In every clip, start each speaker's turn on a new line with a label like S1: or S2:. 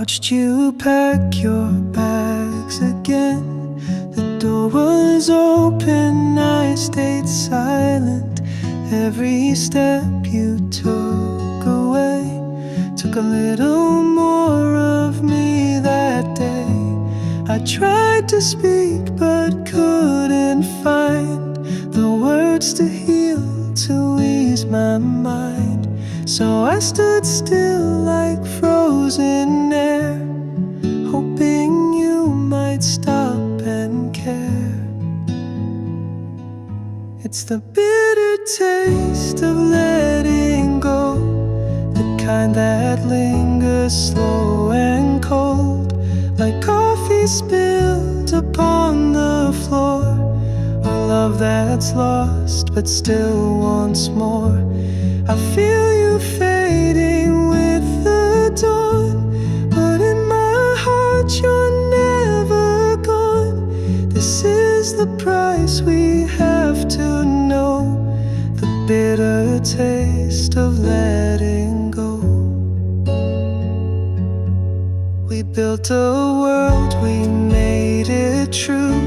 S1: watched you pack your bags again. The door was open, I stayed silent. Every step you took away took a little more of me that day. I tried to speak but couldn't find the words to heal, to ease my mind. So I stood still like frozen air, hoping you might stop and care. It's the bitter taste of letting go, the kind that lingers slow and cold, like coffee spilled upon the floor, or love that's lost but still wants more. I feel you fading with the dawn, but in my heart you're never gone. This is the price we have to know, the bitter taste of letting go. We built a world, we made it true,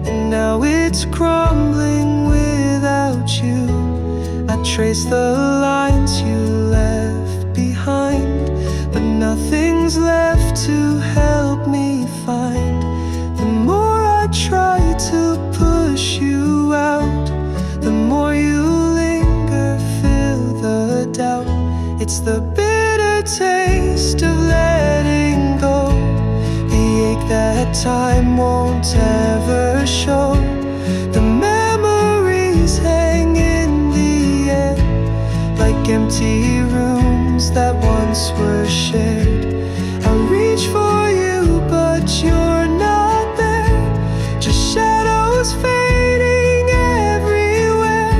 S1: and now it's crumbling without you. I trace the lines you left behind, but nothing's left to help me find. The more I try to push you out, the more you linger, fill the doubt. It's the bitter taste of letting go, the ache that time won't ever show. The memories hang in the air, like empty rooms that once were shared. I reach for you, but you're not there, just shadows fading everywhere.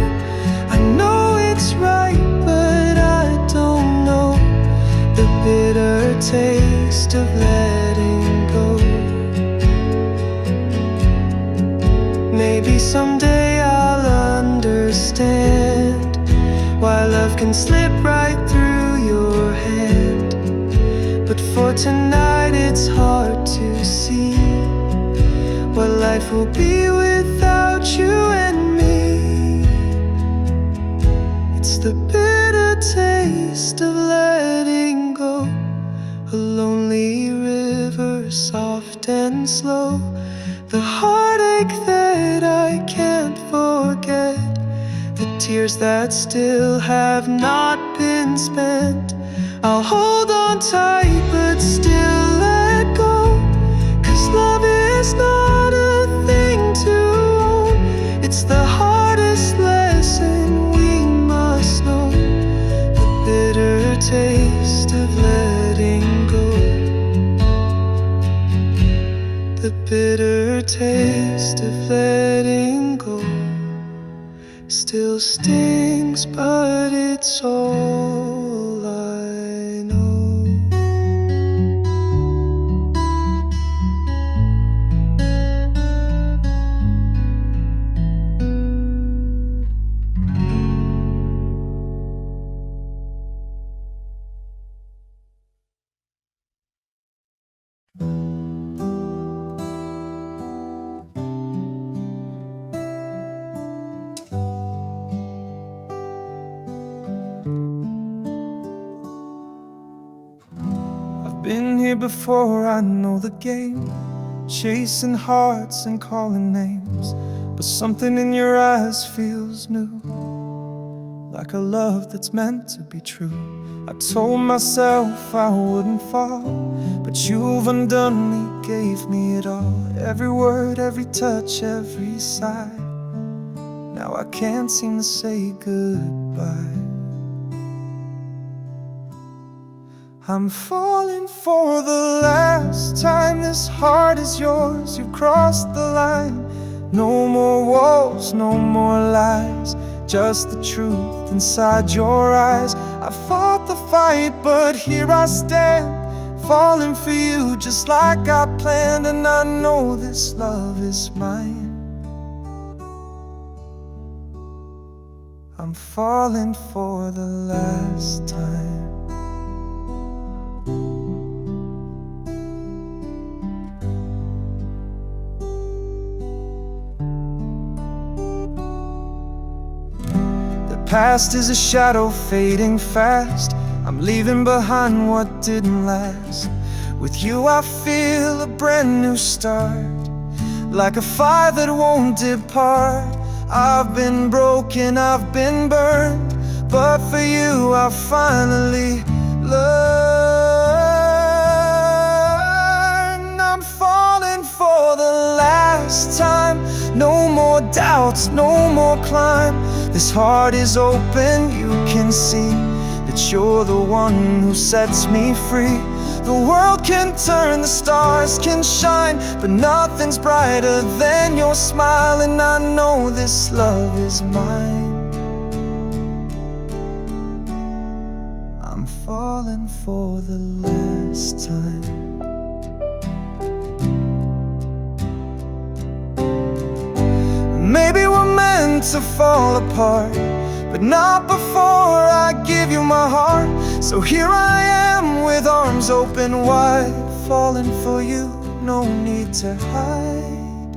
S1: I know it's right, but I don't know the bitter taste of letting go. Maybe someday I'll understand why love can slip right through your hand, but for tonight it's hard to see what life will be without you and me. It's the bitter taste of letting go, a lonely river, soft and slow, the heartache that I can't forget, the tears that still have not been spent. I'll hold on tight but still let go, 'cause love is not a thing to own. It's the hardest lesson we must know, the bitter taste of letting go, the bitter taste of letting go. Still stings, but it's all I know. Been here before, I know the game, chasing hearts and calling names, but something in your eyes feels new, like a love that's meant to be true. I told myself I wouldn't fall, but you've undone me, gave me it all. Every word, every touch, every sigh. Now I can't seem to say goodbye. I'm falling for the last time. This heart is yours, you've crossed the line. No more walls, no more lies, just the truth inside your eyes. I fought the fight, but here I stand, falling for you just like I planned. And I know this love is mine. I'm falling for the last time. past is a shadow fading fast. I'm leaving behind what didn't last. With you I feel a brand new start, like a fire that won't depart. I've been broken, I've been burned, but for you I finally learned. I'm falling for the last time. No more doubts, no more climb. This heart is open, you can see that you're the one who sets me free. The world can turn, the stars can shine, but nothing's brighter than your smile. And I know this love is mine. I'm falling for the last time. Maybe we're meant to fall apart, but not before I give you my heart. So here I am with arms open wide, falling for you, no need to hide.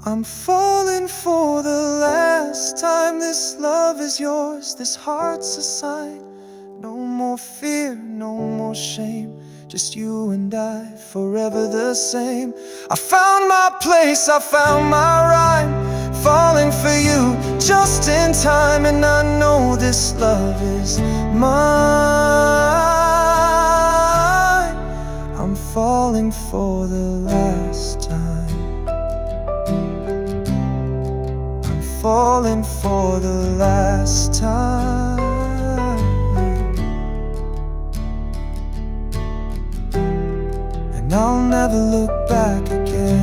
S1: I'm falling for the last time. This love is yours, this heart's a sign. No more fear, no more shame, just you and I, forever the same. I found my place, I found my rhyme, falling for you just in time. And I know this love is mine. I'm falling for the last time. I'm falling for the last time. And I'll never look back again.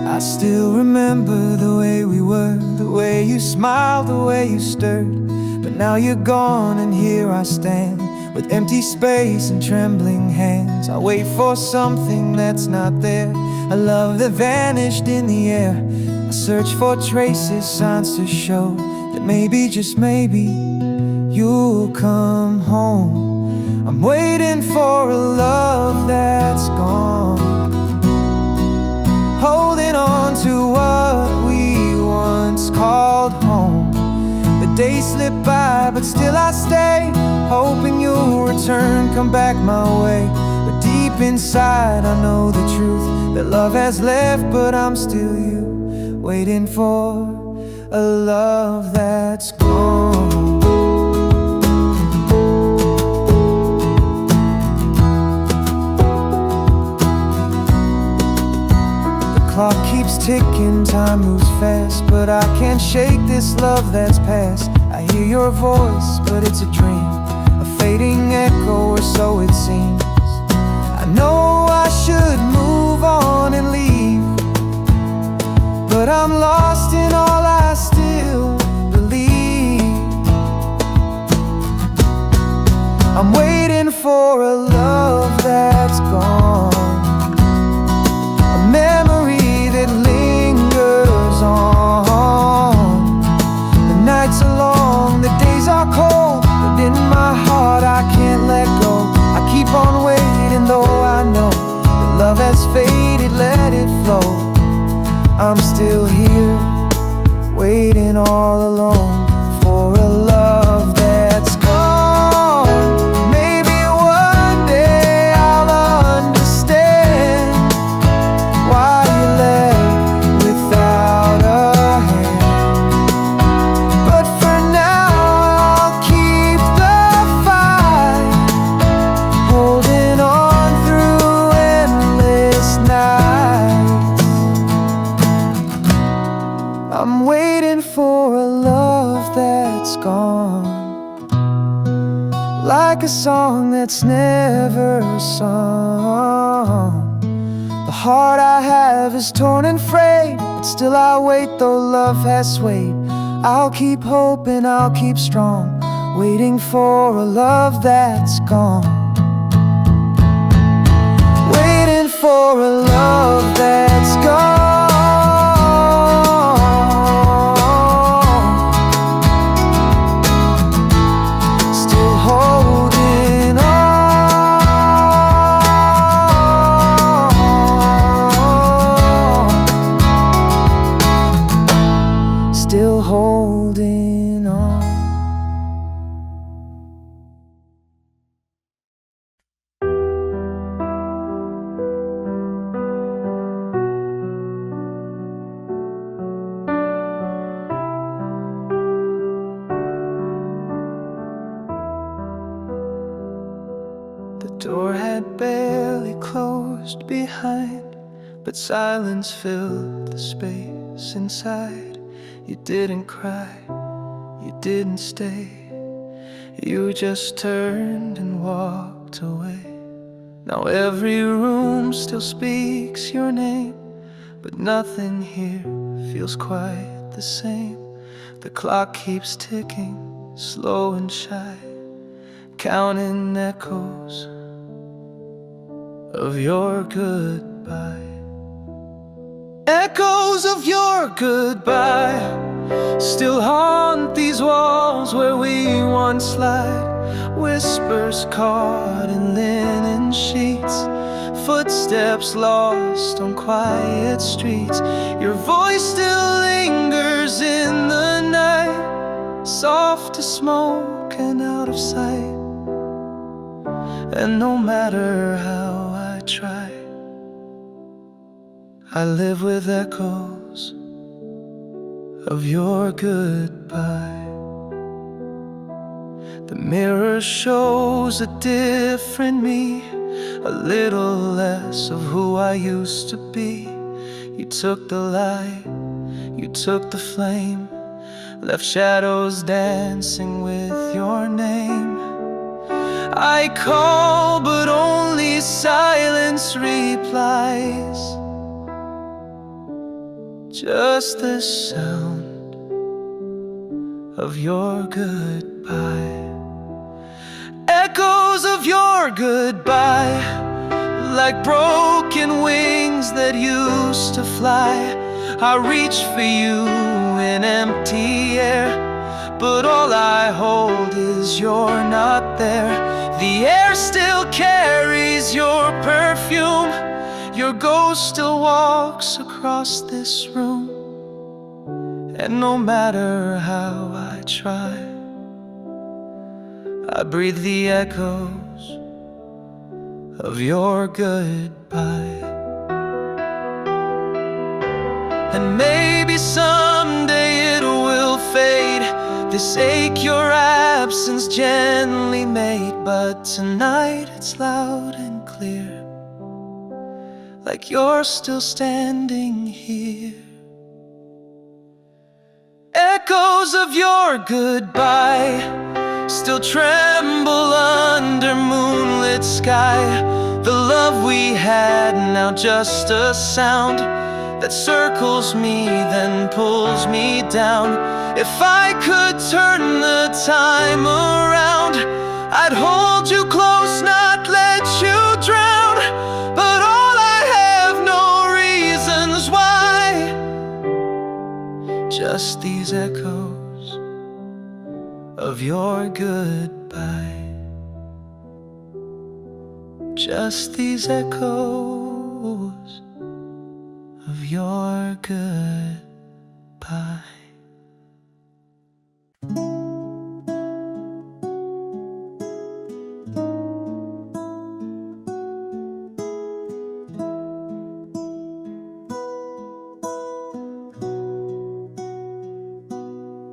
S1: I still remember the way we were, the way you smiled, the way you stirred. But now you're gone and here I stand, with empty space and trembling hands. I wait for something that's not there, a love that vanished in the air. I search for traces, signs to show that maybe, just maybe, you'll come home. I'm waiting for a love that's gone, holding on to what we once called home. The days slip by, but still I stay, hoping you'll return, come back my way. But deep inside I know the truth, that love has left, but I'm still you, waiting for a love that's gone. Clock keeps ticking, time moves fast, but I can't shake this love that's past. I hear your voice, but it's a dream, a fading echo, or so it seems. I know I should move on and leave, but I'm lost in all I still believe. I'm waiting for a love that's gone, a memory that lingers on. The nights are long, the days are cold, but in my heart I can't let go. I keep on waiting, though I know that love has faded, let it flow. I'm still here, waiting all alone for a love that's gone. Maybe one day I'll understand why you left without a hand. But for now I'll keep the fight, holding on through endless nights. I'm waiting for a love that's gone, like a song that's never sung. The heart I have is torn and frayed, but still I wait, though love has swayed. I'll keep hoping, I'll keep strong, waiting for a love that's gone, waiting for a love that's gone. Still holding on, still holding on. The door had barely closed behind, but silence filled the space inside. You didn't cry, you didn't stay, you just turned and walked away. Now every room still speaks your name, but nothing here feels quite the same. The clock keeps ticking, slow and shy, counting echoes of your goodbye. Echoes of your goodbye still haunt these walls where we once lied. Whispers caught in linen sheets, footsteps lost on quiet streets. Your voice still lingers in the night, soft as smoke and out of sight. And no matter how I try, I live with echoes of your goodbye. The mirror shows a different me, a little less of who I used to be. You took the light, you took the flame, left shadows dancing with your name. I call, but only silence replies, just the sound of your goodbye. Echoes of your goodbye, like broken wings that used to fly. I reach for you in empty air, but all I hold is you're not there. The air still carries your perfume, your ghost still walks across this room. And no matter how I try, I breathe the echoes of your goodbye. And maybe someday it will fade, this ache your absence gently made. But tonight it's loud and clear, like you're still standing here. Echoes of your goodbye still tremble under moonlit sky. The love we had, now just a sound that circles me, then pulls me down. If I could turn the time around, I'd hold you close, not let you drown. But all I have, no reasons why, just these echoes of your goodbye. Just these echoes of your goodbye.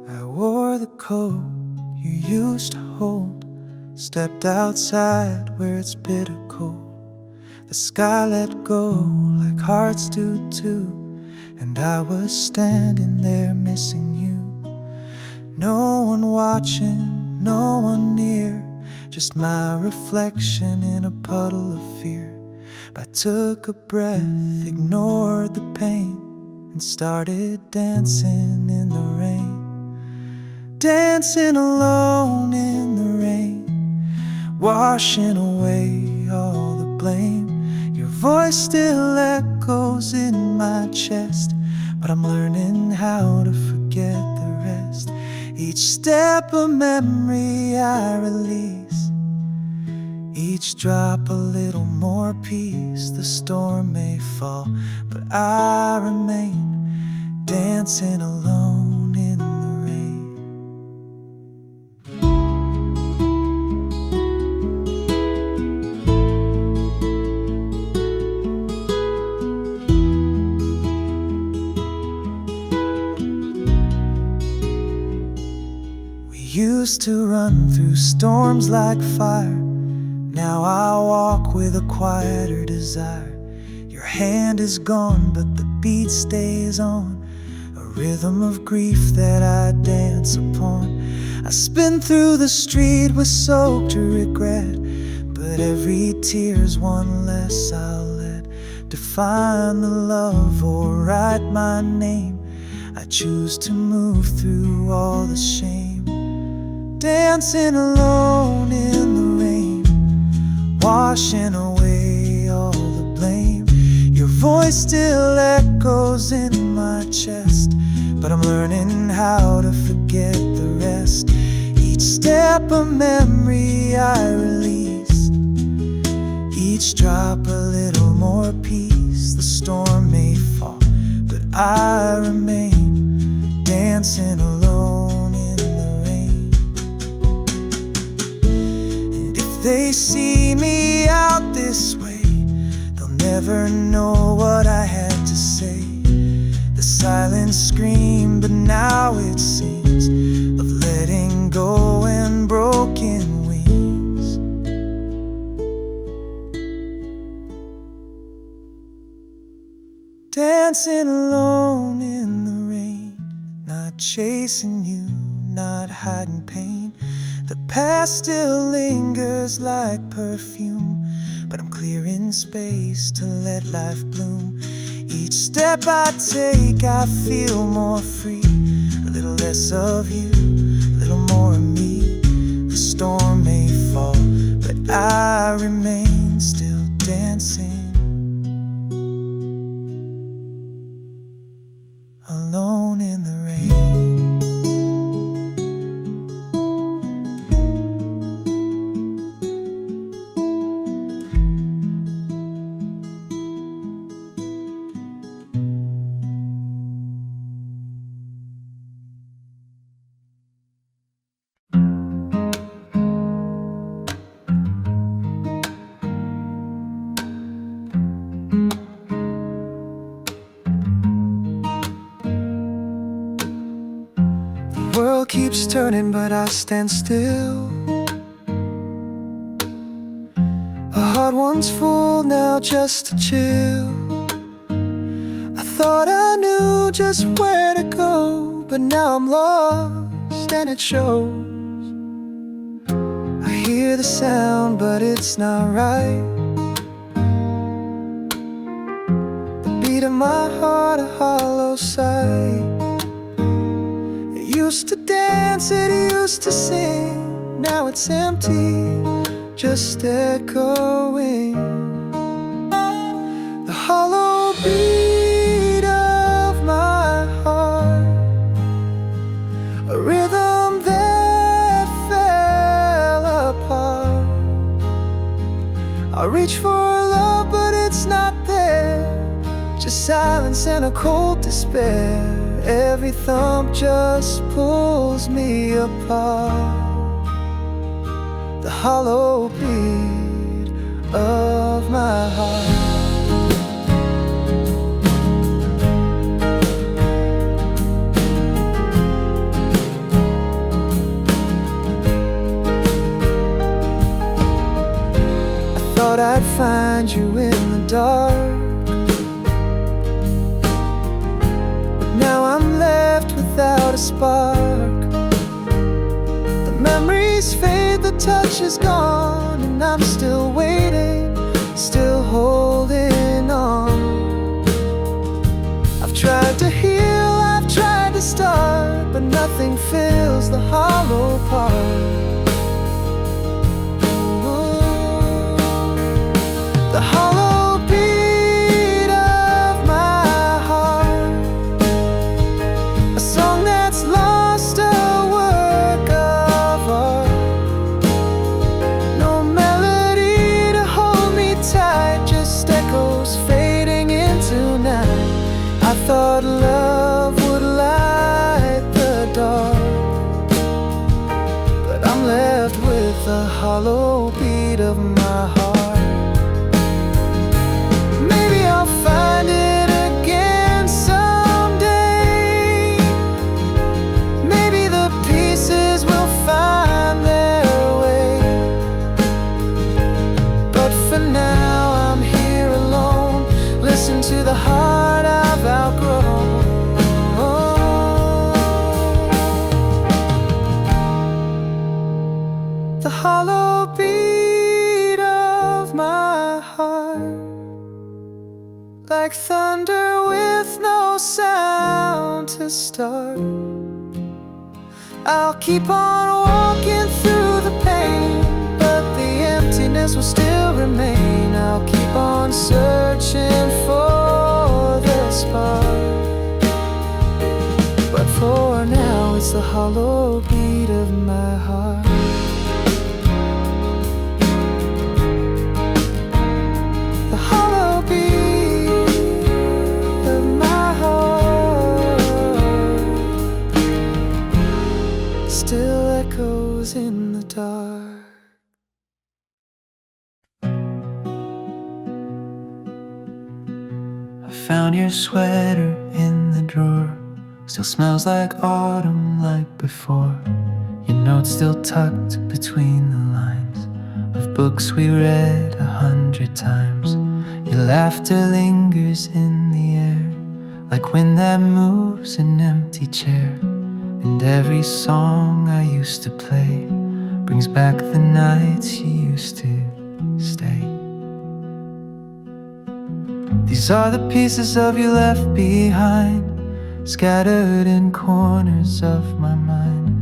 S1: I wore the coat you used to hold, stepped outside where it's bitter cold. The sky let go like hearts do too, and I was standing there missing you. No one watching, no one near, just my reflection in a puddle of fear. I took a breath, ignored the pain, and started dancing in the rain. dancing alone in the rain, washing away all the blame. Your voice still echoes in my chest, but I'm learning how to forget the rest. Each step a memory I release, each drop a little more peace. The storm may fall, but I remain dancing alone in the rain. We used to run through storms like fire. Now I walk with a quieter desire. Your hand is gone, but the beat stays on, a rhythm of grief that I dance upon. I spin through the street with soaked regret, but every tear's one less I'll let define the love or write my name. I choose to move through all the shame, dancing alone in the rain, washing away all the blame. Your voice still echoes in my chest, but I'm learning how to forget the rest. Each step a memory I release, each drop a little more peace. The storm may fall, but I remain dancing alone in the rain. And if they see me out this way, they'll never know what I had to say. The silence screamed, but now it sings of letting go and broken wings. Dancing alone in the rain, not chasing you, not hiding pain. The past still lingers like perfume, but I'm clearing space to let life bloom. Each step I take, I feel more free. A little less of you, a little more of me. The storm may fall, but I remain still dancing alone in the rain. The world keeps turning, but I stand still. A heart once full, now just to chill. I thought I knew just where to go, but now I'm lost and it shows. I hear the sound, but it's not right. The beat of my heart, a hollow sigh. Used to dance, it used to sing. Now it's empty, just echoing. The hollow beat of my heart, a rhythm that fell apart. I reach for love, but it's not there, just silence and a cold despair. Every thump just pulls me apart. The hollow beat of my heart. I thought I'd find you in the dark, now I'm left without a spark. The memories fade, the touch is gone, and I'm still waiting, still holding on. I've tried to heal, I've tried to start, but nothing fills the heart the hollow beat of my heart, a song that's lost, a work of art. No melody to hold me tight, just echoes fading into night. I thought love would light the dark, but I'm left with the hollow beat of my heart. Maybe I'll find it again someday. Maybe the pieces will find their way. But for now I'm here alone. Listen to the heart I've outgrown. The hollow beat of my heart, like thunder with no sound to start. I'll keep on walking through the pain, but the emptiness will still remain. I'll keep on searching for the spark, but for now it's the hollow beat of my heart. The hollow beat of my heart still echoes in the dark. I found your sweater in the drawer. Still smells like autumn like before. Your notes still tucked between the lines of books we read 100 times. Your laughter lingers in the air, like wind that moves an empty chair. And every song I used to play brings back the nights you used to stay. These are the pieces of you left behind, scattered in corners of my mind.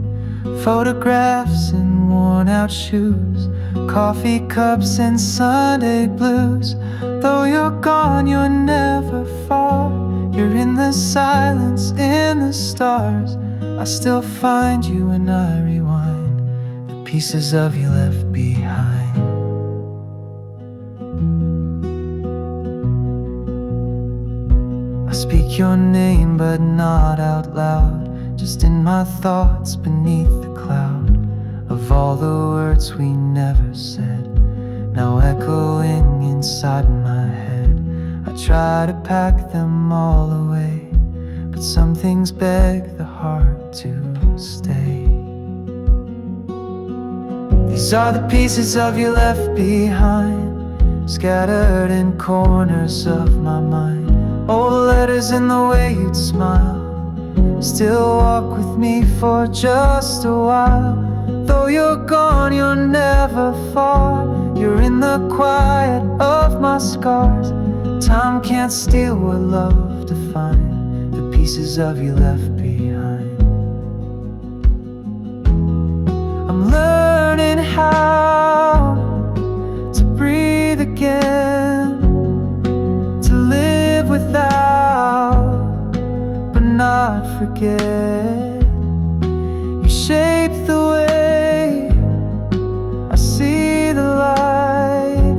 S1: Photographs and worn out shoes, coffee cups and Sunday blues. Though you're gone, you're never far. You're in the silence, in the stars. I still find you when I rewind the pieces of you left behind. I speak your name but not out loud, just in my thoughts beneath the cloud of all the words we never said, now echoing inside my head. I try to pack them all away, but some things beg the heart to stay. These are the pieces of you left behind, scattered in corners of my mind. Old letters in the way you'd smile, still walk with me for just a while. Though you're gone, you're never far. You're in the quiet of my scars. Time can't steal what love defined, the pieces of you left behind. I'm learning how to breathe again, to live without, but not forget. You shape the way I see the light,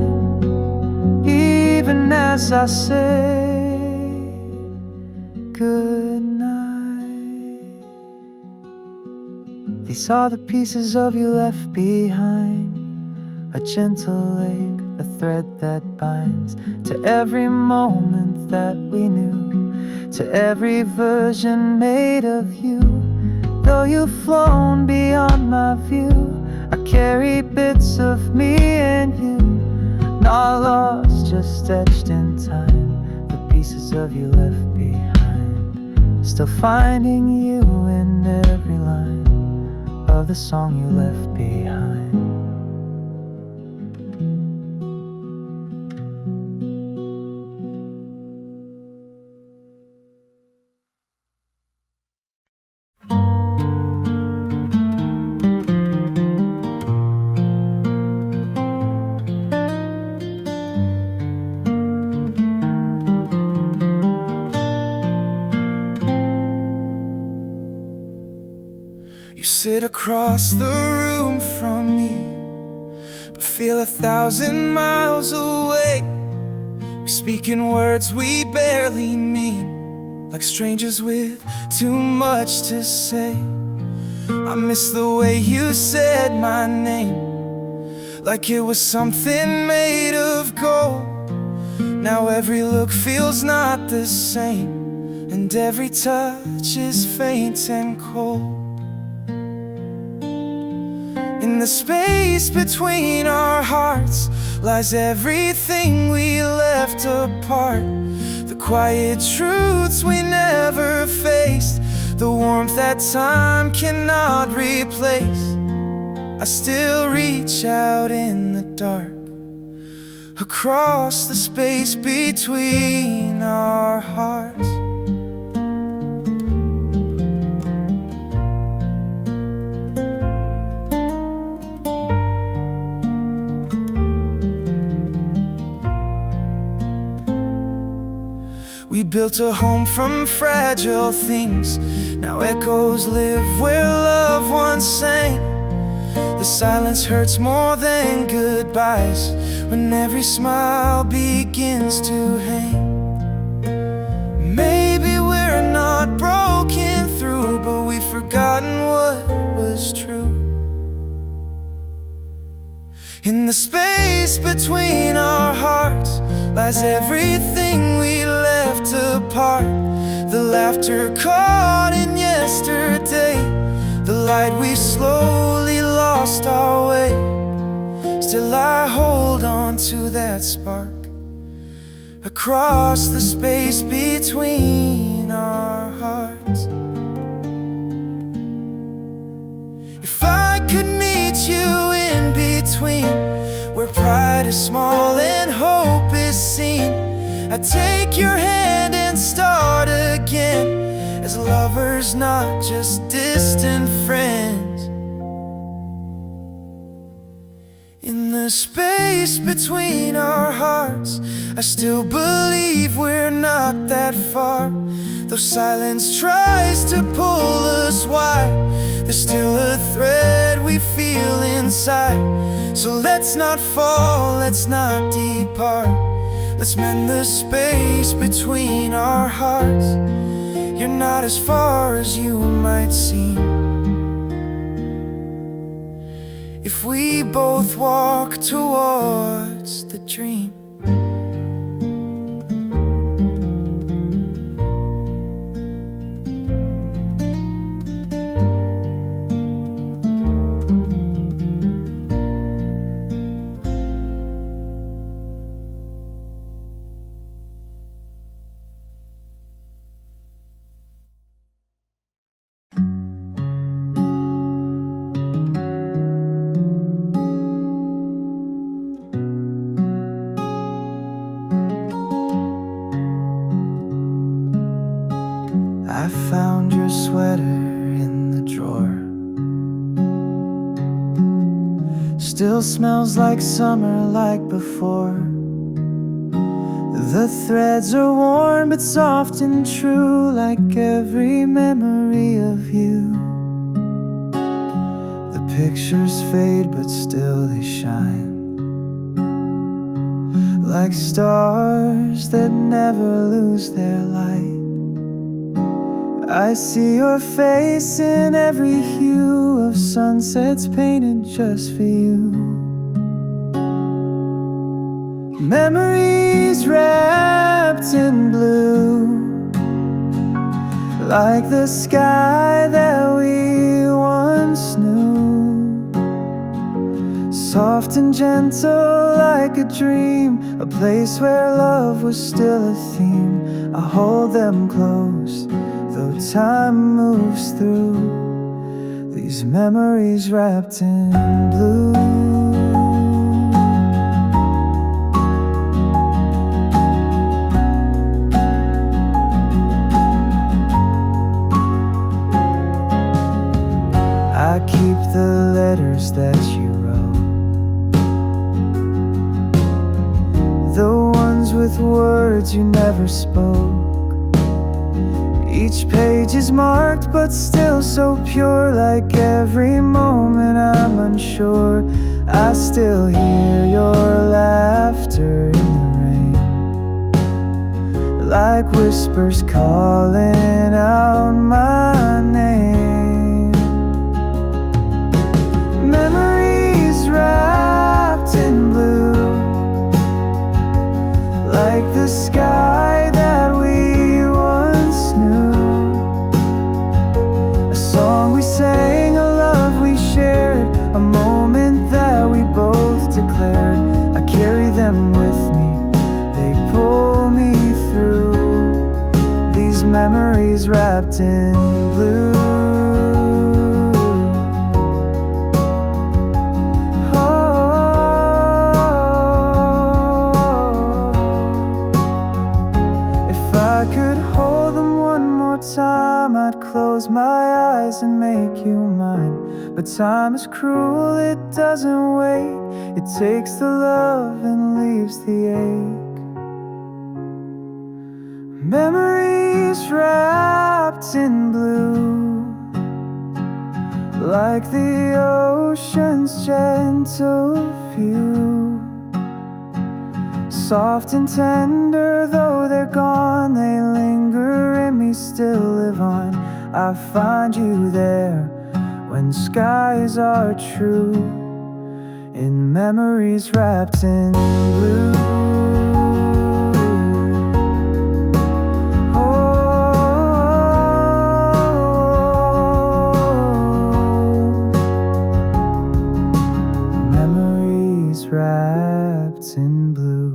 S1: even as I say good night. These are the pieces of you left behind, a gentle ache, a thread that binds to every moment that we knew, to every version made of you. Though you've flown beyond my view, I carry bits of me and you, not lost, just etched in time, the pieces of you left behind. Still finding you in every line of the song you left behind. sit across the room from me, but feel 1,000 miles away. We speak in words we barely mean, like strangers with too much to say. I miss the way you said my name, like it was something made of gold. Now every look feels not the same, and every touch is faint and cold. In the space between our hearts lies everything we left apart. The quiet truths we never faced, the warmth that time cannot replace. I still reach out in the dark, across the space between our hearts. We built a home from fragile things. Now echoes live where love once sang. The silence hurts more than goodbyes, when every smile begins to hang. Maybe we're not broken through, but we've forgotten what was true. In the space between our hearts lies everything we left apart. The laughter caught in yesterday, the light we slowly lost our way. Still I hold on to that spark, across the space between our hearts. If I could meet you in between, where pride is small and hope is seen, I'd take your hand and start again, as lovers, not just distant friends. In the space between our hearts, I still believe we're not that far. Though silence tries to pull us wide, there's still a thread we feel inside. So let's not fall, let's not depart. Let's mend the space between our hearts. You're not as far as you might seem, if we both walk towards the dream. I found your sweater in the drawer. Still smells like summer, like before. The threads are worn but soft and true, like every memory of you. The pictures fade but still they shine, like stars that never lose their light. I see your face in every hue of sunsets painted just for you. Memories wrapped in blue, like the sky that we once knew. Soft and gentle like a dream, a place where love was still a theme. I hold them close, though time moves through these memories wrapped in blue. I keep the letters that you wrote, the ones with words you never spoke. Each page is marked but still so pure. Like every moment I'm unsure, I still hear your laughter in the rain, like whispers calling out my name. Memories wrapped in blue, like the sky that we once knew. A song we sang, a love we shared, a moment that we both declared. I carry them with me, they pull me through. These memories wrapped in blue. I'd close my eyes and make you mine. But time is cruel, it doesn't wait. It takes the love and leaves the ache. Memories wrapped in blue, like the ocean's gentle view. Soft and tender, though they're gone, they linger in me, still live on. I find you there when skies are true, in memories wrapped in blue. Memories wrapped in blue,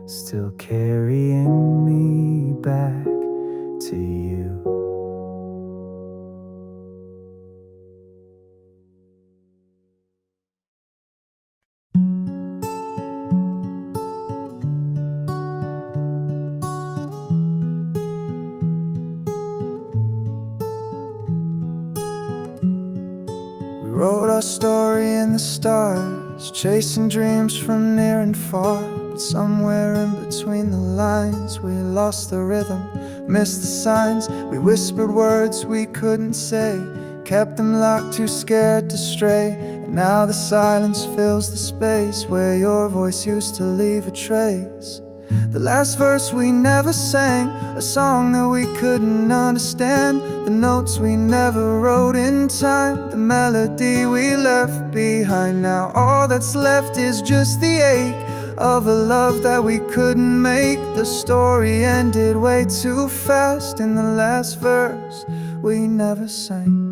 S1: still carrying me back to you. We wrote our story in the stars, chasing dreams from near and far. But somewhere in between the lines, we lost the rhythm, missed the signs. We whispered words we couldn't say, kept them locked, too scared to stray. And now the silence fills the space where your voice used to leave a trace. The last verse we never sang, a song that we couldn't understand. The notes we never wrote in time, the melody we left behind. Now all that's left is just the ache of a love that we couldn't make. The story ended way too fast in the last verse we never sang.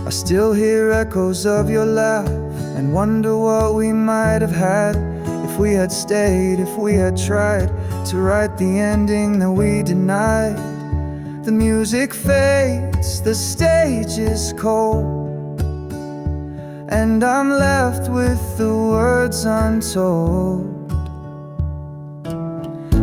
S1: I still hear echoes of your laugh and wonder what we might have had if we had stayed, if we had tried to write the ending that we denied. The music fades, the stage is cold, and I'm left with the words untold.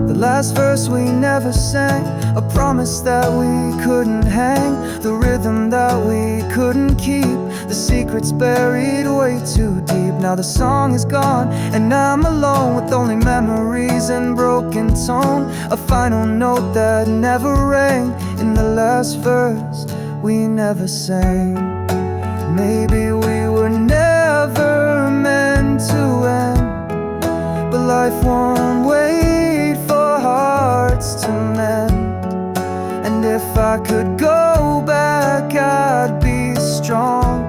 S1: The last verse we never sang, a promise that we couldn't hang, the rhythm that we couldn't keep, the secrets buried way too deep. Now the song is gone and I'm alone with only memories and broken tone. A final note that never rang in the last verse we never sang. Maybe we were never meant to end, but life won't wait for hearts to mend. And if I could go back, I'd be strong.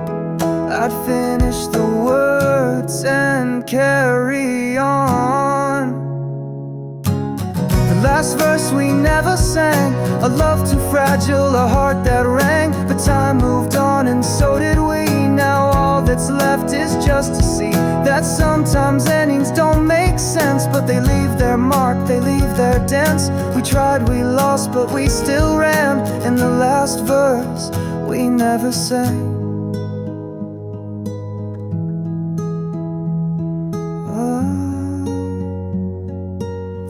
S1: I'd finish the words and carry on. The last verse we never sang, a love too fragile, a heart that rang. But time moved on and so did we. Now all that's left is just to see that sometimes endings don't make sense, but they leave their mark, they leave their dents. We tried, we lost, but we still ran. In the last verse we never sang.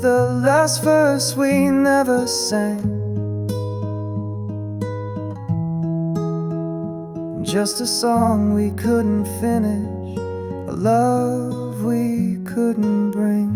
S1: The last verse we never sang. just a song we couldn't finish, a love we couldn't bring.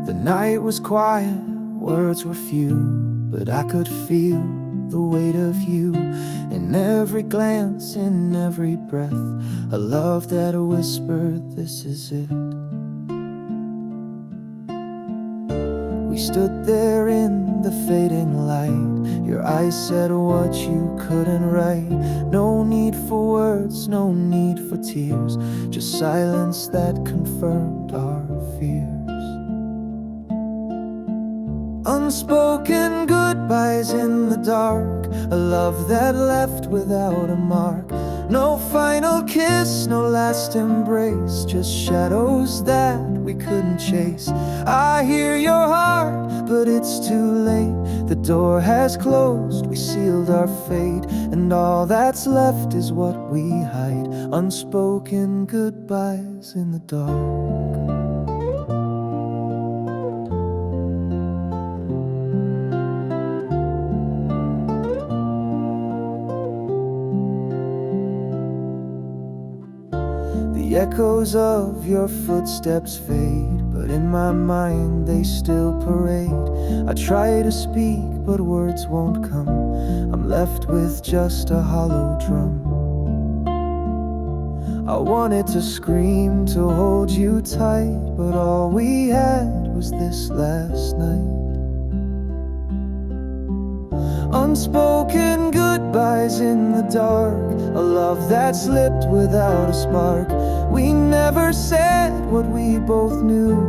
S1: The night was quiet, words were few, but I could feel the weight of you in every glance, in every breath. A love that whispered, this is it. We stood there in the fading light. Your eyes said what you couldn't write. No need for words, no need for tears, just silence that confirmed our fears. Unspoken goodbyes in the dark, a love that left without a mark. No final kiss, no last embrace, just shadows that we couldn't chase. I hear your heart, but it's too late. The door has closed, we sealed our fate, and all that's left is what we hide. Unspoken goodbyes in the dark. The echoes of your footsteps fade, but in my mind they still parade. I try to speak, but words won't come. I'm left with just a hollow drum. I wanted to scream, to hold you tight, but all we had was this last night. Unspoken goodbyes in the dark, a love that slipped without a spark. We never said what we both knew,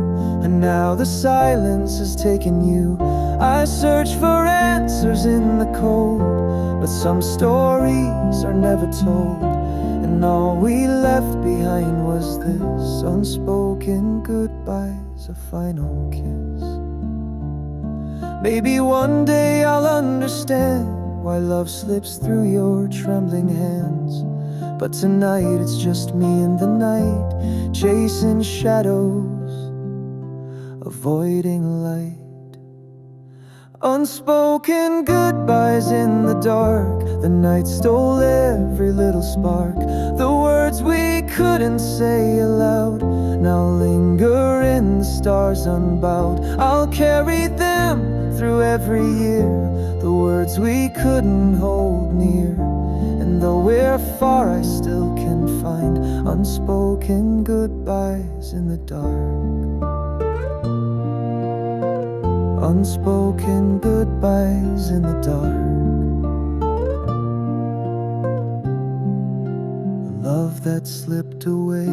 S1: and now the silence has taken you. I search for answers in the cold, but some stories are never told, and all we left behind was this. Unspoken goodbyes, a final kiss. Maybe one day I'll understand why love slips through your trembling hands, but tonight it's just me in the night, chasing shadows, avoiding light. Unspoken goodbyes in the dark, the night stole every little spark. The words we couldn't say aloud now linger in the stars unbowed. I'll carry them through every year, the words we couldn't hold near. And though we're far, I still can find unspoken goodbyes in the dark. Unspoken goodbyes in the dark. The love that slipped away.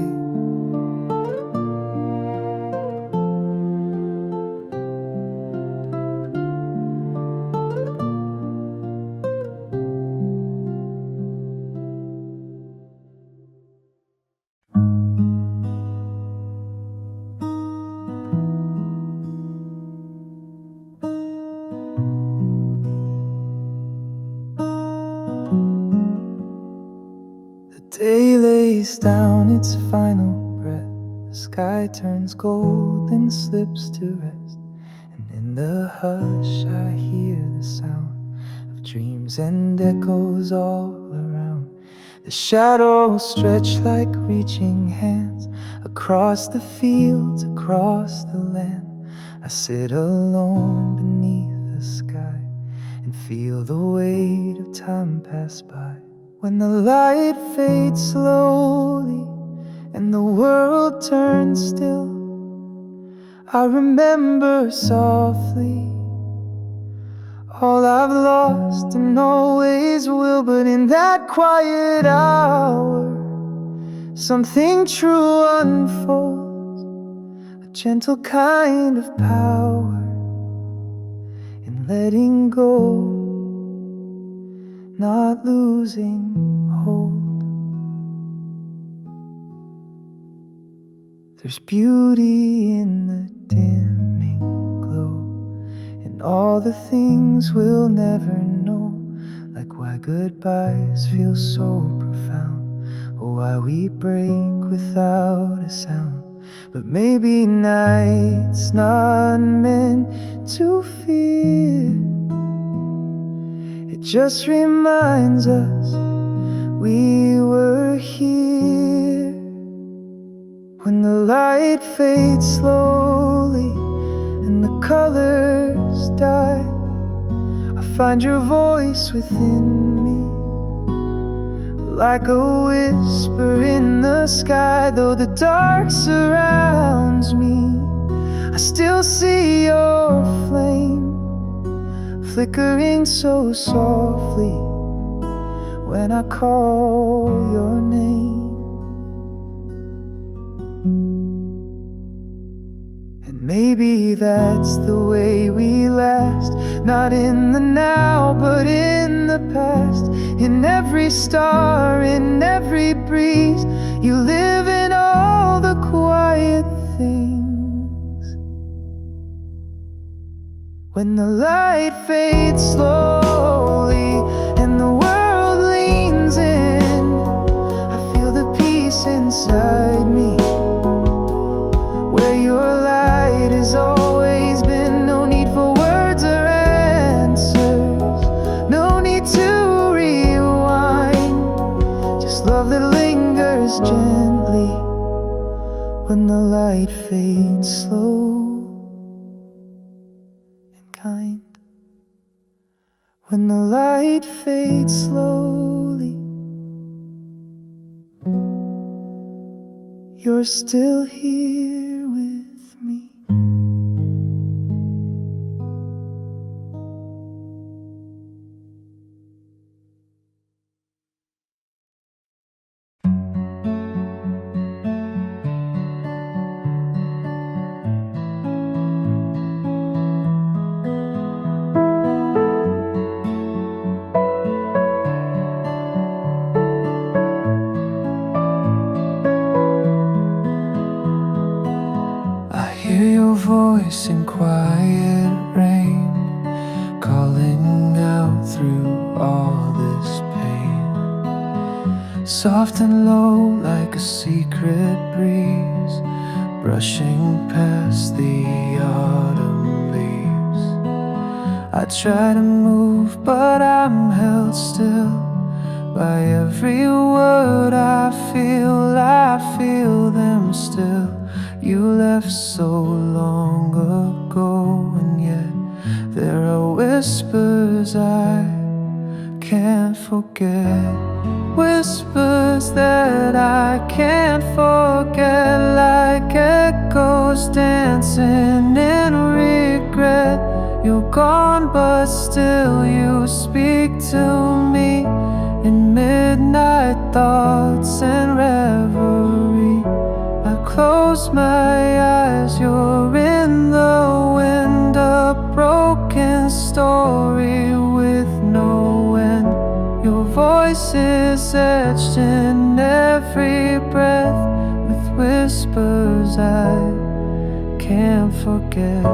S1: Day lays down its final breath, the sky turns gold and slips to rest, and in the hush I hear the sound of dreams and echoes all around. The shadows stretch like reaching hands across the fields, across the land. I sit alone beneath the sky and feel the weight of time pass by. When the light fades slowly and the world turns still, I remember softly all I've lost and always will. But in that quiet hour, something true unfolds, a gentle kind of power in letting go, not losing hold. There's beauty in the dimming glow, and and all the things we'll never know, like why goodbyes feel so profound, or why we break without a sound. But maybe night's not meant to fear, it just reminds us we were here. When the light fades slowly and the colors die, I find your voice within me, like a whisper in the sky. Though the dark surrounds me, I still see your flame flickering so softly when I call your name. And maybe that's the way we last, not in the now, but in the past. In every star, in every breeze, you live in all the quiet things. When the light fades slowly and the world leans in, I feel the peace inside me, where your light has always been. No need for words or answers, no need to rewind, just love that lingers gently when the light fades slow and kind. When the light fades slowly, you're still here with me. Hear your voice in quiet rain, calling out through all this pain. Soft and low like a secret breeze, brushing past the autumn leaves. I try to move, but I'm held still by every word I feel them still. You left so long ago, and yet there are whispers I can't forget. Whispers that I can't forget, like echoes dancing in regret. You're gone, but still you speak to me in midnight thoughts and reverie. I close my eyes, you're in the wind, a broken story with no end. Your voice is etched in every breath, with whispers I can't forget.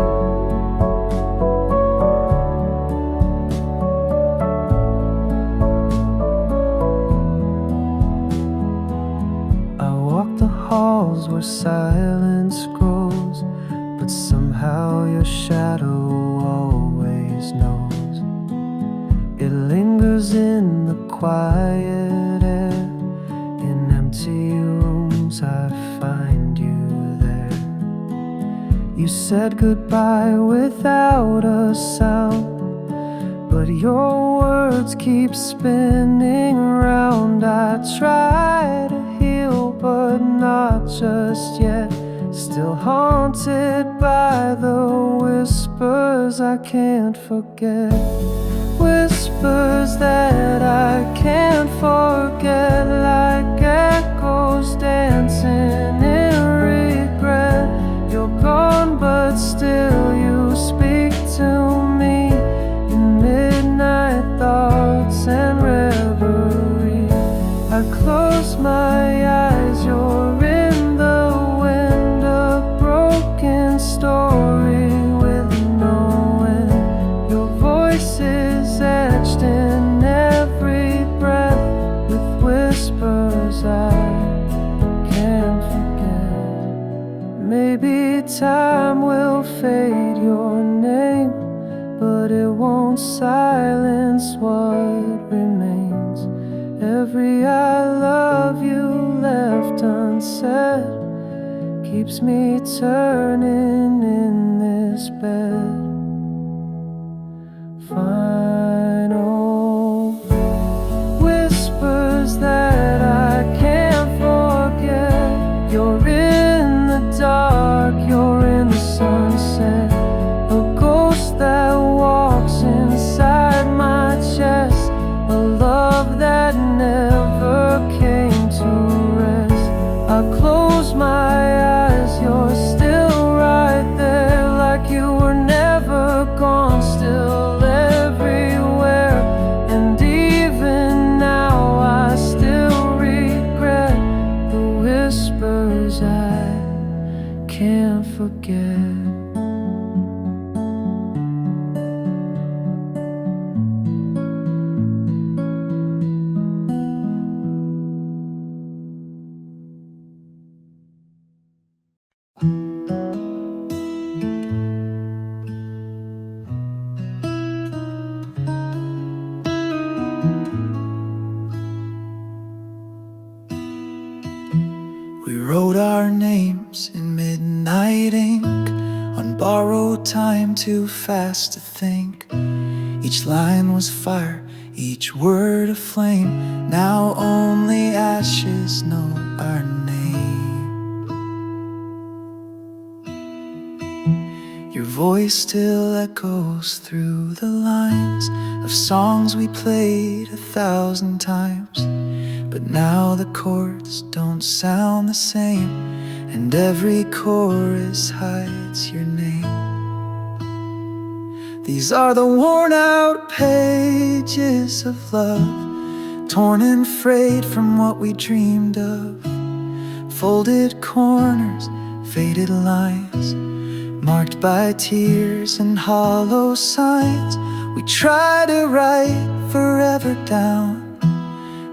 S1: Halls where silence grows, but somehow your shadow always knows. It lingers in the quiet air, in empty rooms I find you there. You said goodbye without a sound, but your words keep spinning round. I try to heal, but not just yet. Still haunted by the whispers I can't forget. Whispers that I can't forget, like echoes dancing in regret. You're gone, but still you speak to me in midnight thoughts and reverie. I close my eyes, you're in the wind, a broken story with no end. time will fade your name, but it won't silence what remains. Every I love you left unsaid keeps me turning in this bed. Final whispers that I can't forget. You're in the dark, you're in the sunset, a ghost that walks inside my chest, a love that never came to rest. I close my eyes, you're still right there, like you were never gone, still everywhere. And even now I still regret the whispers I can't forget. We wrote our names in midnight ink on borrowed time, too fast to think. Each line was fire, each word a flame. Now only ashes know our name. Your voice still echoes through the lines of songs we played 1,000 times. But now the chords don't sound the same, and every chorus hides your name. These are the worn out pages of love, torn and frayed from what we dreamed of. Folded corners, faded lines, marked by tears and hollow signs. We try to write forever down,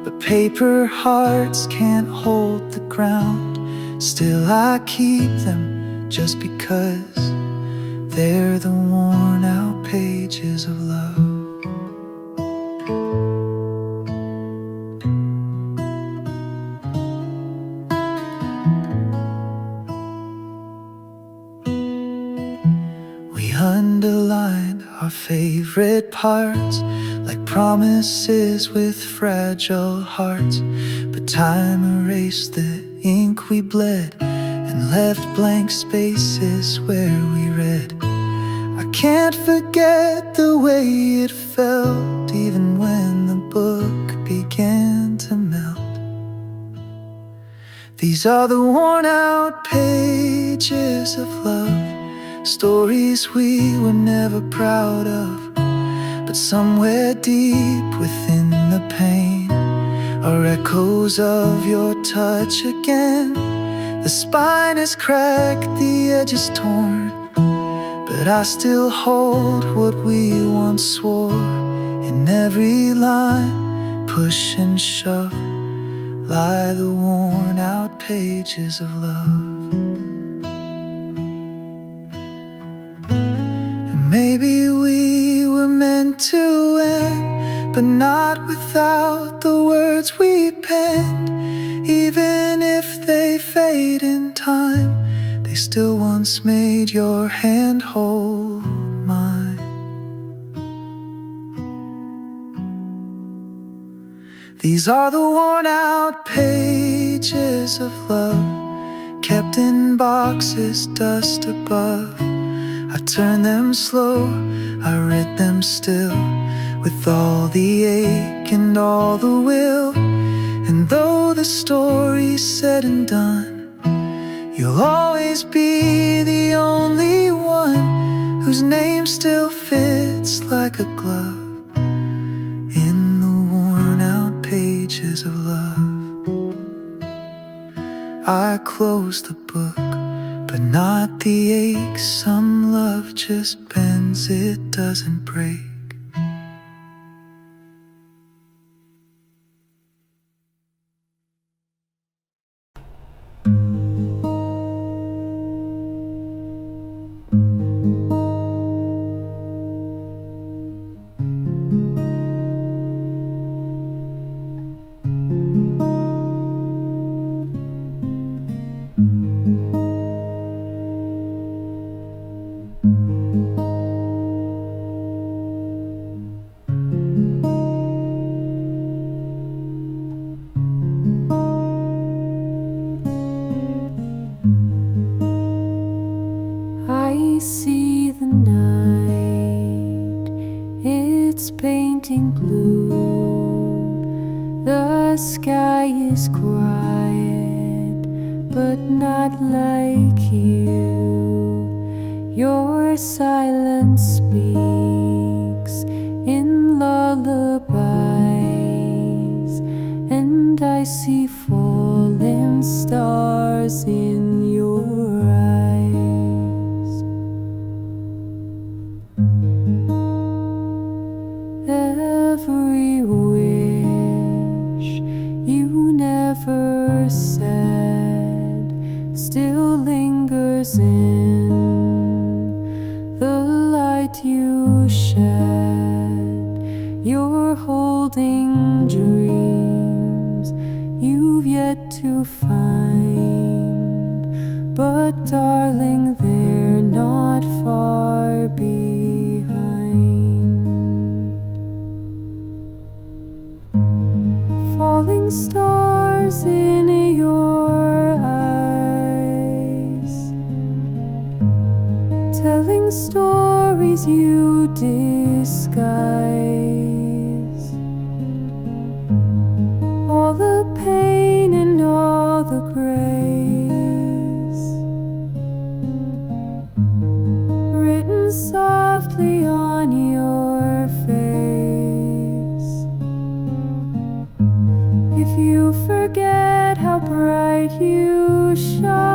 S1: but paper hearts can't hold the ground. Still I keep them just because they're the worn out pages of love. We underlined our favorite parts like promises with fragile hearts. But time erased the ink we bled and left blank spaces where we read. I can't forget the way it felt, even when the book began to melt. These are the worn out pages of love, stories we were never proud of. But somewhere deep within the pain are echoes of your touch again. The spine is cracked, the edge is torn, but I still hold what we once swore. In every line, push and shove, lie the worn out pages of love. And maybe we were meant to end, but not without the words we penned. Even if they fade in time, they still once made your hand hold mine. These are the worn out pages of love, kept in boxes, dust above. I turn them slow, I read them still, with all the ache and all the will. And though the story's said and done, you'll always be the only one whose name still fits like a glove in the worn out pages of love. I close the book, but not the ache. Some love just bends, it doesn't break. see the night, it's painting blue. The sky is quiet, but not like you. Your silence speaks in lullabies, and I see falling stars in your eyes. Every wish you never said still lingers in the light you shed. You're holding dreams you've yet to find, but darling, they're not far behind. Falling stars in your eyes, telling stories you disguise. All the pain and all the grace, written softly on your face. If you forget how bright you shine,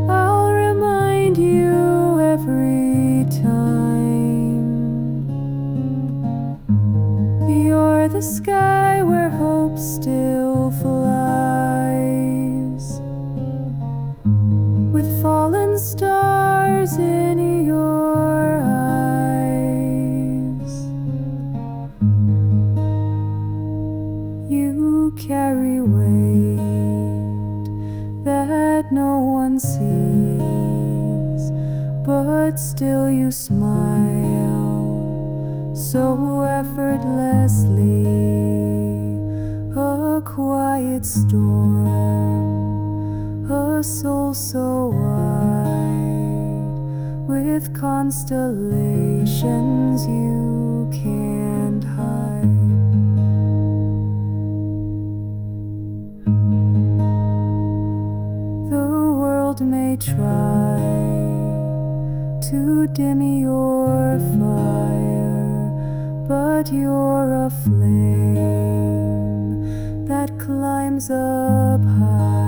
S1: I'll remind you every time. You're the sky where hope still flies, with fallen stars in your eyes. You carry weight that no one sees, but still you smile so effortlessly. A quiet storm, a soul so wide, with constellations you can't hide. The world may try to dim your fire, but you're a flame that climbs up higher.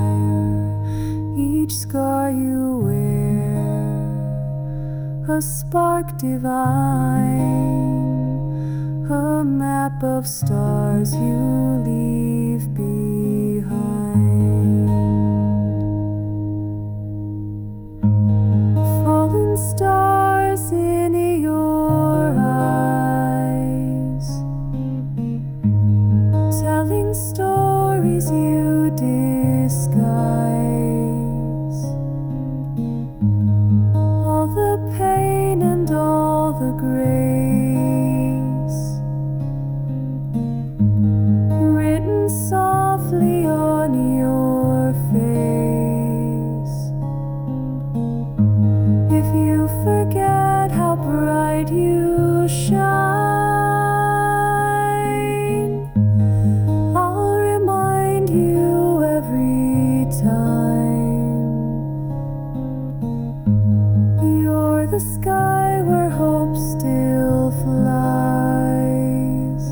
S1: Each scar you wear, a spark divine, a map of stars you leave behind. Fallen stars in your eyes, telling stories you disguise. All the pain and all the grace, written softly on your face. If you forget how bright you shine, I'll remind you every time. You're the sky where hope still flies,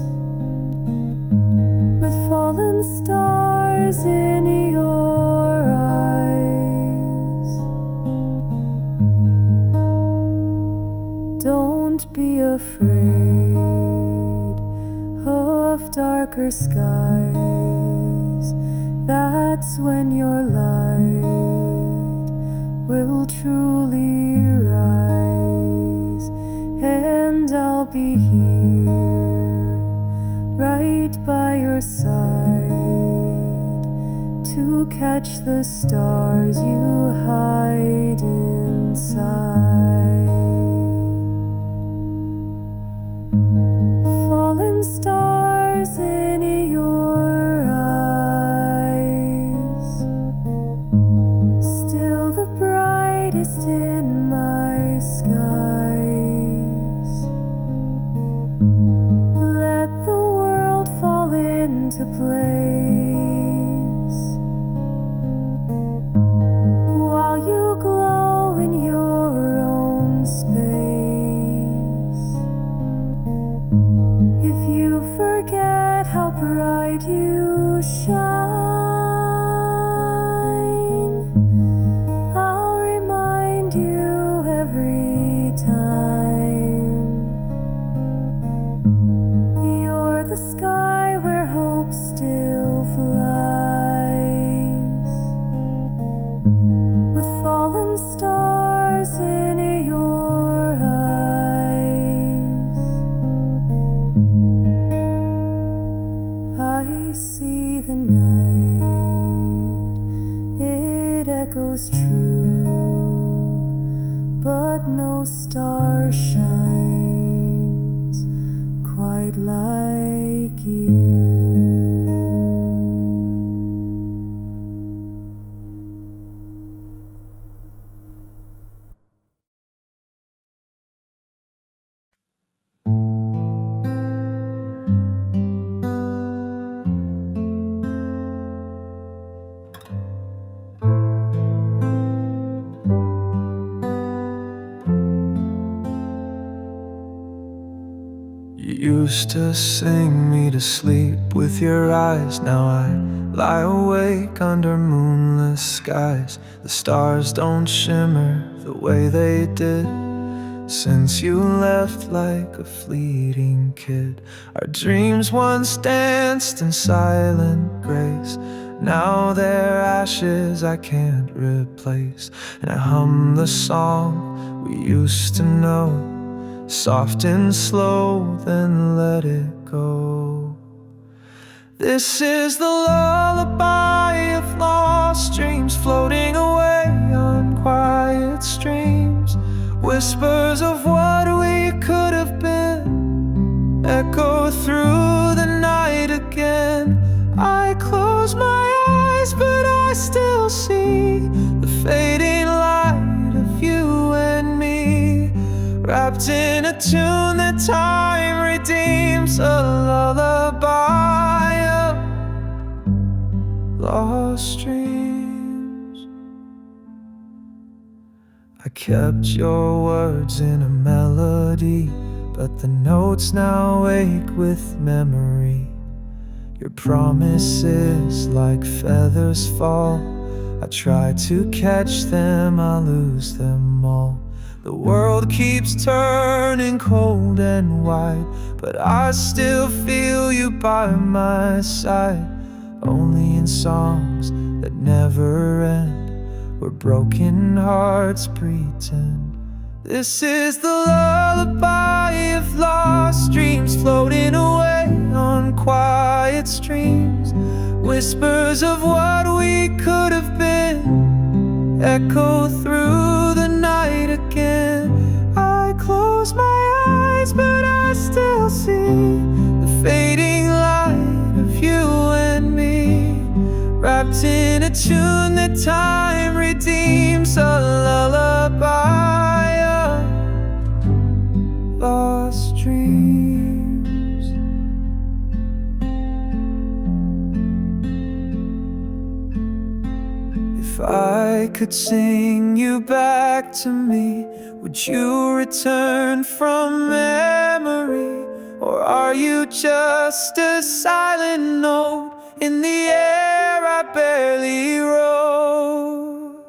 S1: with fallen stars in your eyes. Don't be afraid of darker skies. That's when your light will truly rise, and I'll be here right by your side to catch the stars you hide inside. Fallen stars in your eyes, still the placed in my skies. Let the world fall into place while you glow in your own space. If you forget how bright you shine, I'll remind you every time. You're the sky where hope still flies, with fallen stars in your eyes. I see the night, it echoes true, but no star shines quite like you. You used to sing me to sleep with your eyes. Now I lie awake under moonless skies. The stars don't shimmer the way they did since you left like a fleeting kid. Our dreams once danced in silent grace. Now they're ashes I can't replace. And I hum the song we used to know, soft and slow, then let it go. This is the lullaby of lost dreams, floating away on quiet streams. Whispers of what we could have been echo through the night again. I close my eyes, but I still see the fading light of you and me, wrapped in a tune that time redeems, a lullaby of lost dreams. I kept your words in a melody, but the notes now wake with memory. Your promises like feathers fall. I try to catch them, I lose them all. The world keeps turning cold and wide, but I still feel you by my side. Only in songs that never end, where broken hearts pretend. This is the lullaby of lost dreams, floating away on quiet streams. Whispers of what we could have been echo through the night again. I close my eyes, but I still see the fading light of you and me, wrapped in a tune that time redeems, a lullaby of lost dreams. If I could sing you back to me, would you return from memory? Or are you just a silent note in the air I barely wrote?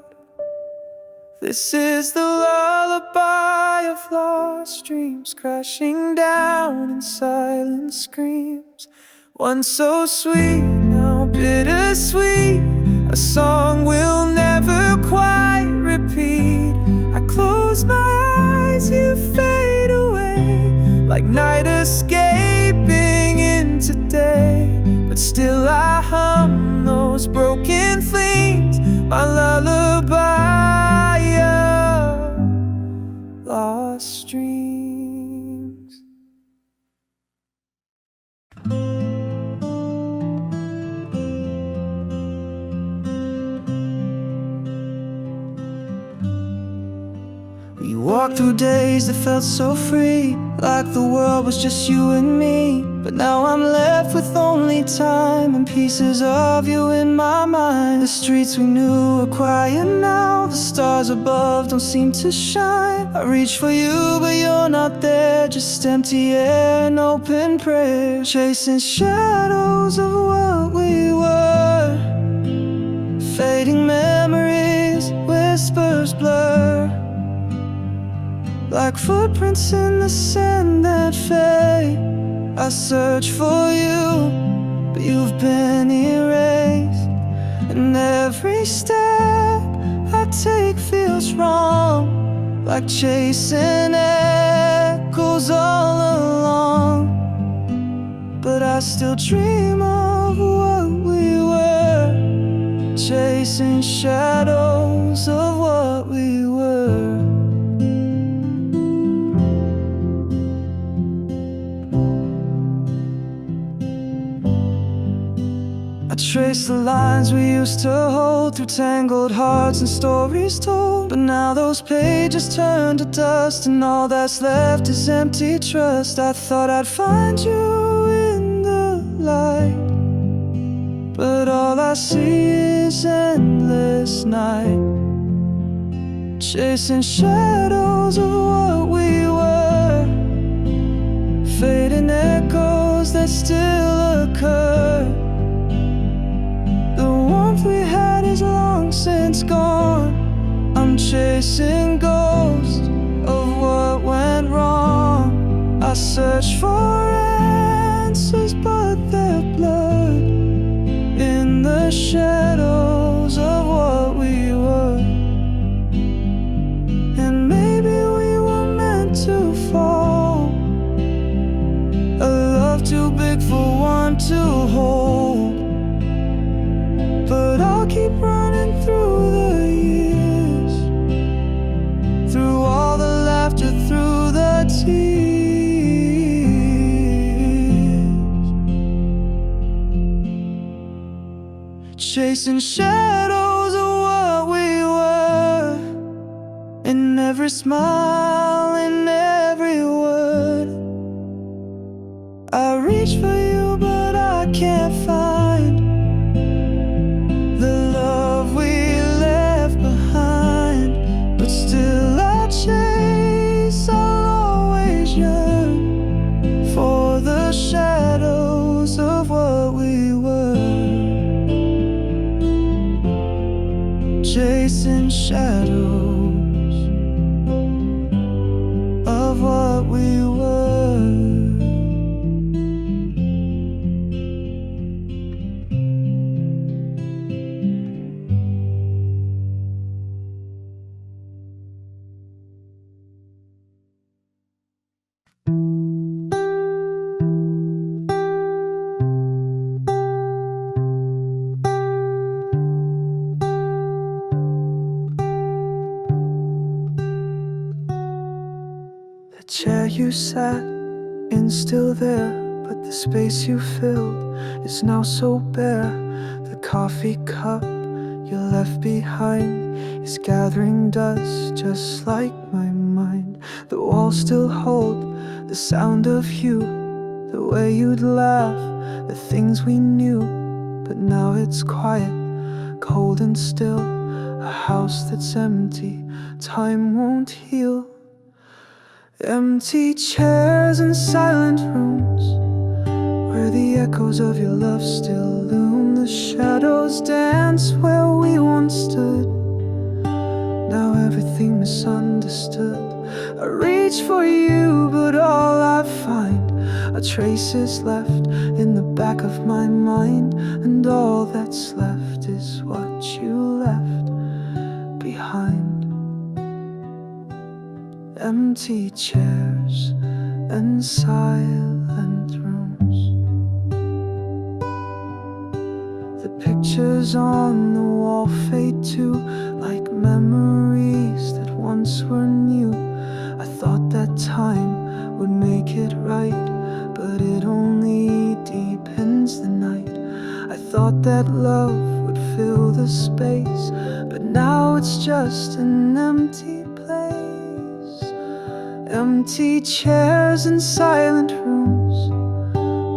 S1: This is the lullaby of lost dreams, crashing down in silent screams. One so sweet, now bittersweet, a song we'll never quite repeat. I close my eyes, you fade away, like night escaping into day. But still I hum those broken themes, my lullaby of lost dreams. We walked through days that felt so free, like the world was just you and me. But now I'm left with only time and pieces of you in my mind. The streets we knew are quiet now, the stars above don't seem to shine. I reach for you but you're not there, just empty air and open prayer. Chasing shadows of what we were, fading memories, whispers blur, like footprints in the sand that fade. I search for you, but you've been erased. And every step I take feels wrong, like chasing echoes all along. But I still dream of what we were, chasing shadows of what we were. I trace the lines we used to hold through tangled hearts and stories told. But now those pages turn to dust, and all that's left is empty trust. I thought I'd find you in the light, but all I see is endless night, chasing shadows of what we were, fading echoes that still occur. The warmth we had is long since gone. I'm chasing ghosts of what went wrong. I search for answers but they're blurred in the shadows of what we were. And maybe we were meant to fall, a love too big for one to hold. But I'll keep running through the years, through all the laughter, through the tears, chasing shadows of what we were, in every smile, in every word. I reach for you but I can't find the love we left behind. But still I chase, I'll always yearn for the shadows of what we were, chasing shadows of what we were. The chair you sat in still there, but the space you filled is now so bare. The coffee cup you left behind is gathering dust just like my mind. The walls still hold the sound of you, the way you'd laugh, the things we knew. But now it's quiet, cold and still, a house that's empty, time won't heal. Empty chairs and silent rooms, where the echoes of your love still loom. The shadows dance where we once stood, now everything misunderstood. I reach for you but all I find are traces left in the back of my mind. And all that's left is what you left behind. Empty chairs and silent rooms. The pictures on the wall fade too, like memories that once were new. I thought that time would make it right, but it only deepens the night. I thought that love would fill the space, but now it's just an empty place. Empty chairs and silent rooms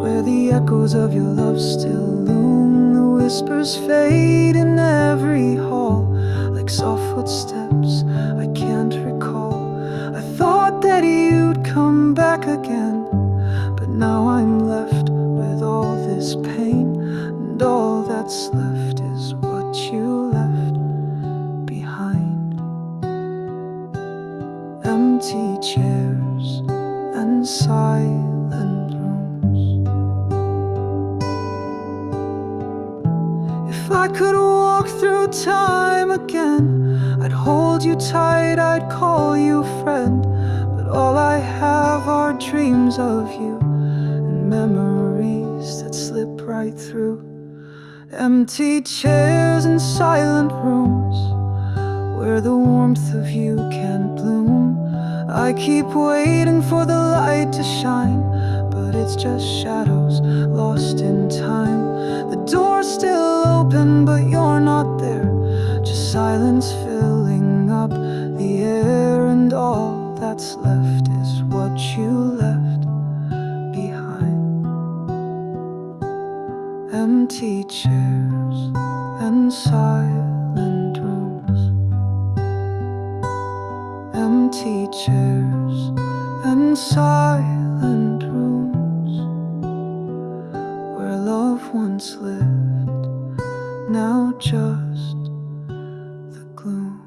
S1: where the echoes of your love still loom. The whispers fade in every hall like soft footsteps I can't recall. I thought that you'd come back again, but now I'm left with all this pain, and all that's left is what you left behind. Empty chairs and silent rooms. If I could walk through time again, I'd hold you tight, I'd call you friend. But all I have are dreams of you and memories that slip right through. Empty chairs and silent rooms where the warmth of you can't bloom. I keep waiting for the light to shine, but it's just shadows lost in time. The door's still open, but you're not there. Just silence filling up the air, and all that's left is what you left behind. Empty chairs and silent rooms. Empty chairs and silent rooms where love once lived, now just the gloom.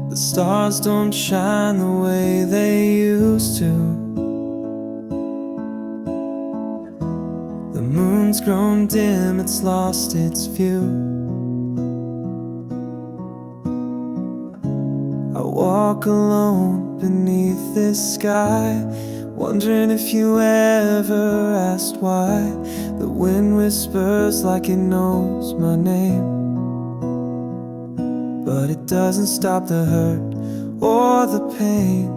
S1: The stars don't shine the way they used to. The moon's grown dim, it's lost its view. I walk alone beneath this sky, wondering if you ever asked why. The wind whispers like it knows my name, but it doesn't stop the hurt or the pain.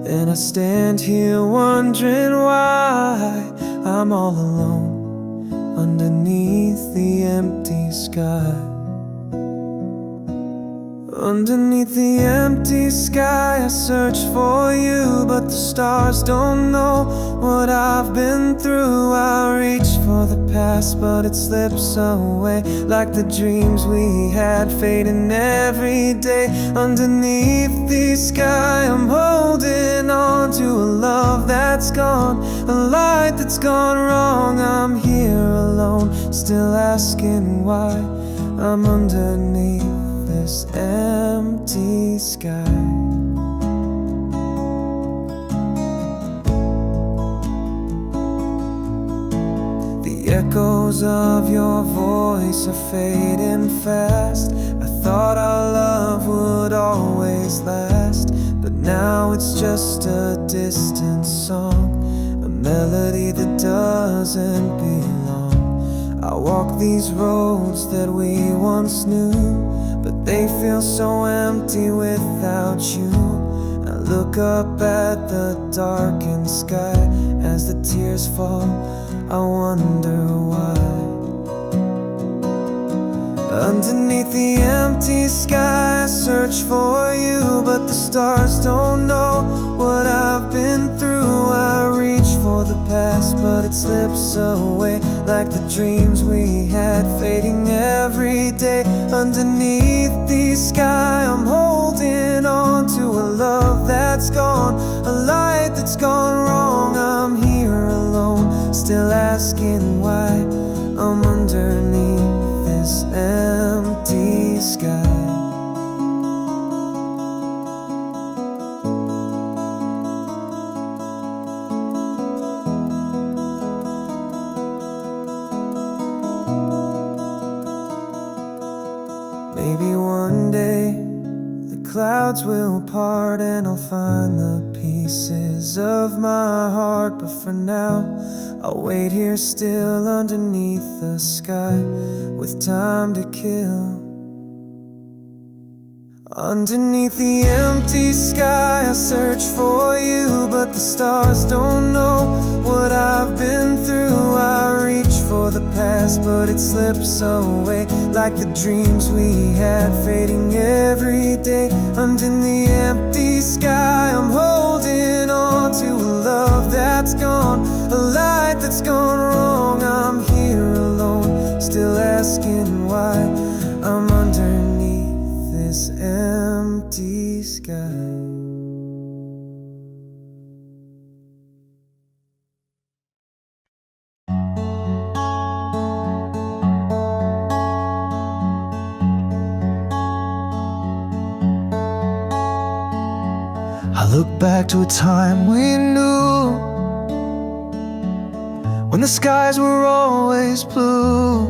S1: And I stand here wondering why I'm all alone underneath the empty sky. Underneath the empty sky I search for you, but the stars don't know what I've been through. I reach for the past, but it slips away like the dreams we had fading every day. Underneath the sky I'm holding on to a love that's gone, a light that's gone wrong. I'm here alone, still asking why I'm underneath this empty sky. The echoes of your voice are fading fast. I thought our love would always last, but now it's just a distant song, a melody that doesn't belong. I walk these roads that we once knew, but they feel so empty without you. I look up at the darkened sky as the tears fall, I wonder why. Underneath the empty sky I search for you, but the stars don't know what I've been through. I reach for the past, but it slips away like the dreams we had fading every day. Underneath the sky I'm holding on to a love that's gone, a light that's gone wrong. I'm here alone, still asking why I'm underneath this empty sky. Maybe one day the clouds will part and I'll find the peace pieces of my heart. But for now, I'll wait here still underneath the sky, with time to kill. Underneath the empty sky, I search for you, but the stars don't know what I've been through. I reach for the past, but it slips away, like the dreams we had, fading every day. Under the empty sky, I'm holding on to a love that's gone, a light that's gone wrong. I'm here alone, still asking why I'm underneath this empty sky. I look back to a time we knew, when the skies were always blue,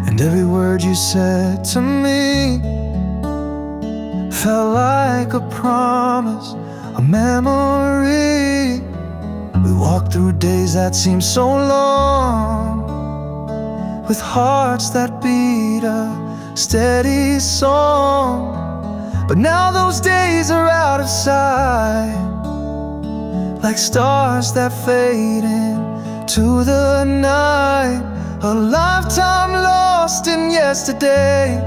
S1: and every word you said to me felt like a promise, a memory. We walked through days that seemed so long, with hearts that beat a steady song. But now those days are out of sight, like stars that fade into the night. A lifetime lost in yesterday,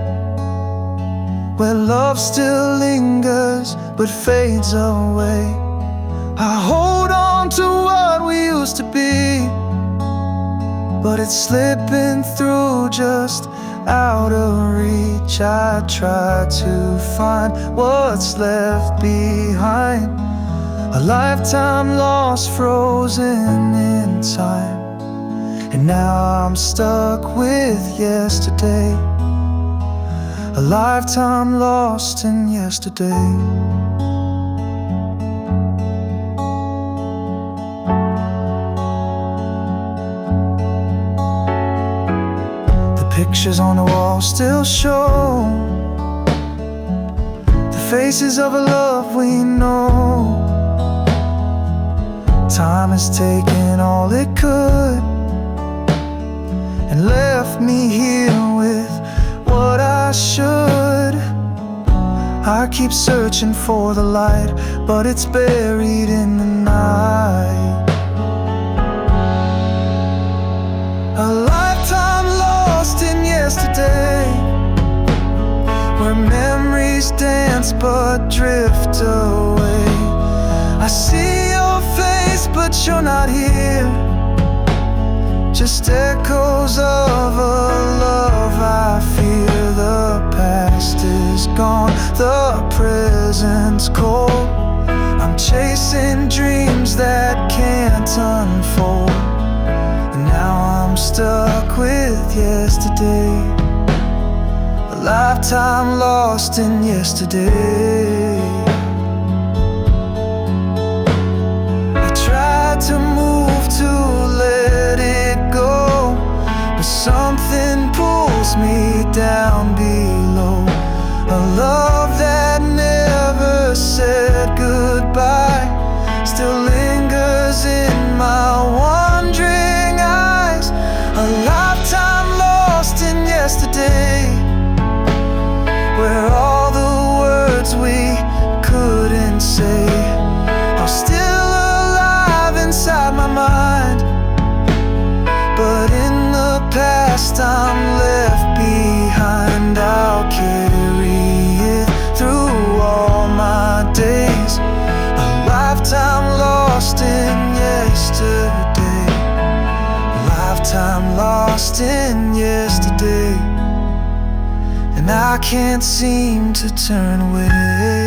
S1: where love still lingers but fades away. I hold on to what we used to be, but it's slipping through, just out of reach. I try to find what's left behind, a lifetime lost, frozen in time. And now I'm stuck with yesterday, a lifetime lost in yesterday. The pictures on the wall still show the faces of a love we know. Time has taken all it could and left me here with what I should. I keep searching for the light, but it's buried in the night. A lifetime lost in yesterday, where memories dance but drift away. I see your face, but you're not here, just echoes of a love I fear. The past is gone, the present's cold. I'm chasing dreams that can't unfold, and now I'm stuck with yesterday, a lifetime lost in yesterday. I tried to move to let it go, but something pulls me down below. A love that never said goodbye still lingers in my wandering eyes. A lifetime lost in yesterday, where all the words we couldn't say are still alive inside my mind. But in the past I'm left behind, I'll carry it through all my days. A lifetime lost in yesterday, a lifetime lost in yesterday, and I can't seem to turn away.